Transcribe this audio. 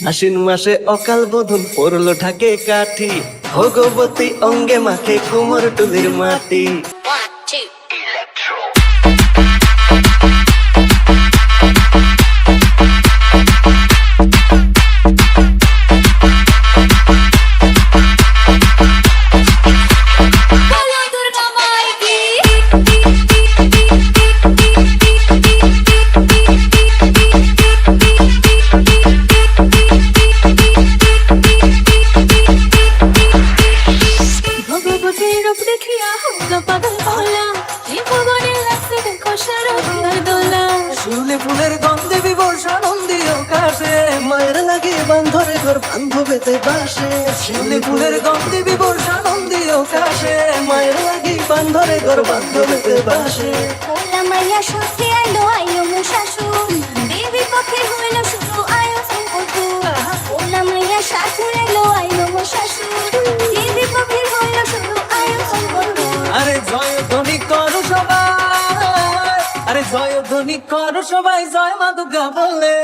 আশ্বিন মাসে অকাল বোধন পড়লো ঢাকে কাঠি, ভগবতী অঙ্গে মাখে কুমোর টুলির মাটি। শিউলি ফুলের গন্ধে বিভোর সানন্দীয় কাশে, মায়ের লাগে বান্ধরে ঘর বান্ধবেতে বাসে। শিউলি ফুলের গন্ধে বিভোর সানন্দীয় কাশে, মায়ের লাগে বান্ধরে ঘর বান্ধবেতে বাসে। ওলা মাইয়া সখী আইলো আইলো মো শাশুড়, দেবী পক্ষে হইল শুধু আয়োজন কঠু। ওলা মাইয়া শাশুড় আইলো আইলো মো শাশুড়, দেবী পক্ষে হইল শুধু আয়োজন কঠু। আরে জয় ধ্বনি করো সবাই, আরে জয় ধ্বনি করো সবাই, জয় মা দুর্গা বলে।